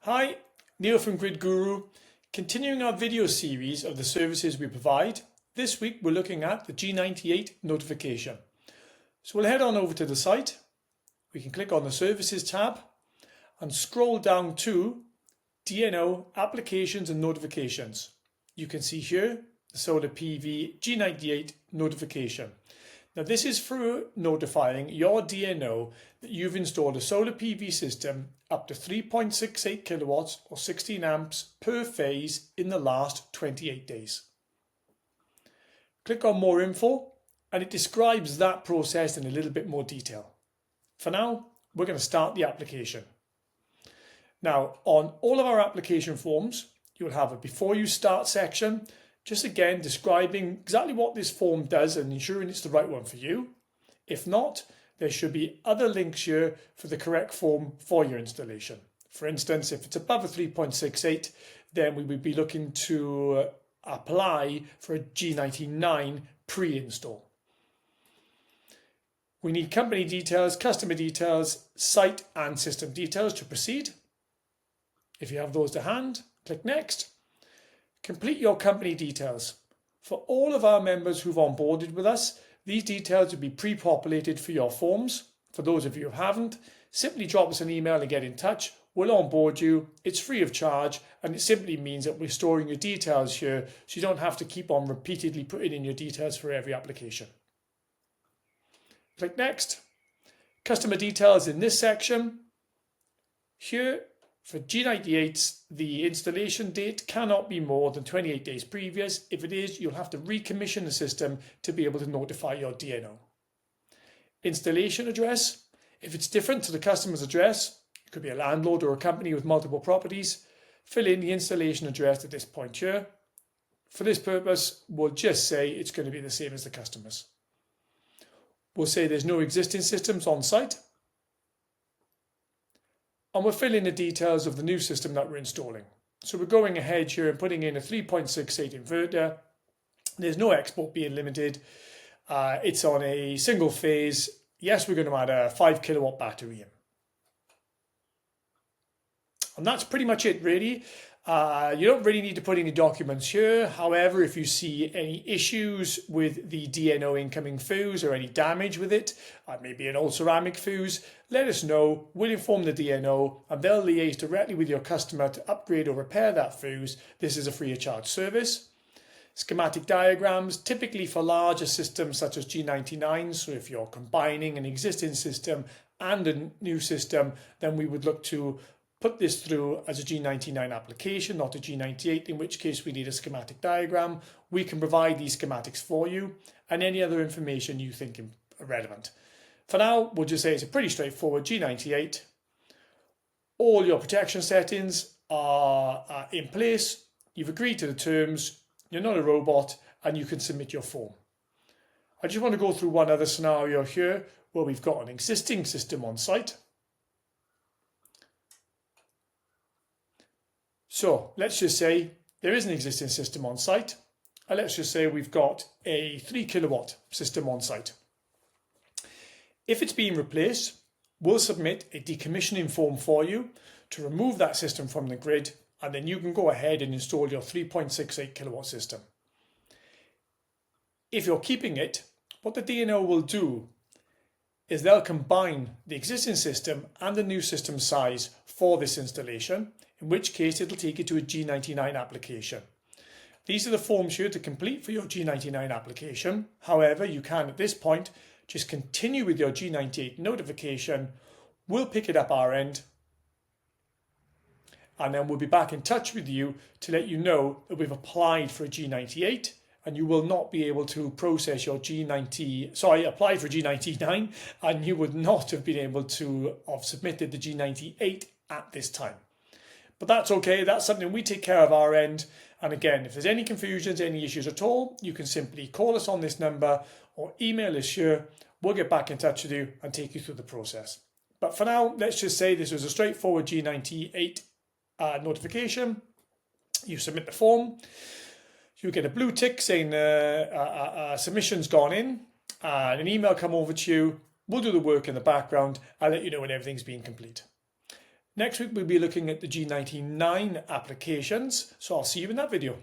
Hi, Neil from Grid Guru. Continuing our video series of the services we provide, this week we're looking at the G98 notification. So we'll head on over to the site. We can click on the Services tab and scroll down to DNO Applications and Notifications. You can see here the Solar PV G98 notification. Now this is for notifying your DNO that you've installed a solar PV system up to 3.68 kilowatts or 16 amps per phase in the last 28 days. Click on More Info and it describes that process in a little bit more detail. For now, we're going to start the application. Now, on all of our application forms, you'll have a Before You Start section, just again describing exactly what this form does and ensuring it's the right one for you. If not, there should be other links here for the correct form for your installation. For instance, if it's above a 3.68, then we would be looking to apply for a G99 pre-install. We need company details, customer details, site and system details to proceed. If you have those to hand, click Next. Complete your company details. For all of our members who've onboarded with us, these details will be pre-populated for your forms. For those of you who haven't, simply drop us an email and get in touch. We'll onboard you. It's free of charge and it simply means that we're storing your details here so you don't have to keep on repeatedly putting in your details for every application. Click Next. Customer details in this section. Here, for G98s, the installation date cannot be more than 28 days previous. If it is, you'll have to recommission the system to be able to notify your DNO. Installation address. If it's different to the customer's address, it could be a landlord or a company with multiple properties, fill in the installation address at this point here. For this purpose, we'll just say it's going to be the same as the customer's. We'll say there's no existing systems on site. And we'll fill in the details of the new system that we're installing. So we're going ahead here and putting in a 3.68 inverter. There's no export being limited. It's on a single phase. Yes, we're going to add a 5 kilowatt battery in. And that's pretty much it really. You don't really need to put any documents here. However, if you see any issues with the DNO incoming fuse or any damage with it, maybe an old ceramic fuse, let us know. We'll inform the DNO and they'll liaise directly with your customer to upgrade or repair that fuse. This is a free of charge service. Schematic diagrams, typically for larger systems such as G99. So if you're combining an existing system and a new system, then we would look to put this through as a G99 application, not a G98, in which case we need a schematic diagram. We can provide these schematics for you and any other information you think relevant. For now, we'll just say it's a pretty straightforward G98. All your protection settings are in place. You've agreed to the terms. You're not a robot and you can submit your form. I just want to go through one other scenario here where we've got an existing system on site. So let's just say there is an existing system on site. And let's just say we've got a 3 kilowatt system on site. If it's being replaced, we'll submit a decommissioning form for you to remove that system from the grid, and then you can go ahead and install your 3.68 kilowatt system. If you're keeping it, what the DNO will do is they'll combine the existing system and the new system size for this installation, in which case it'll take you to a G99 application. These are the forms here to complete for your G99 application. However, you can at this point just continue with your G98 notification. We'll pick it up our end and then we'll be back in touch with you to let you know that we've applied for a G98 and you will not be able to process your apply for G99 and you would not have been able to have submitted the G98 at this time. But that's okay, that's something we take care of our end. And again, if there's any confusions, any issues at all, you can simply call us on this number or email us here. We'll get back in touch with you and take you through the process. But for now, let's just say this was a straightforward G98 notification. You submit the form. You get a blue tick saying submission's gone in and an email come over to you. We'll do the work in the background. I'll let you know when everything's been complete. Next week we'll be looking at the G99 applications, so I'll see you in that video.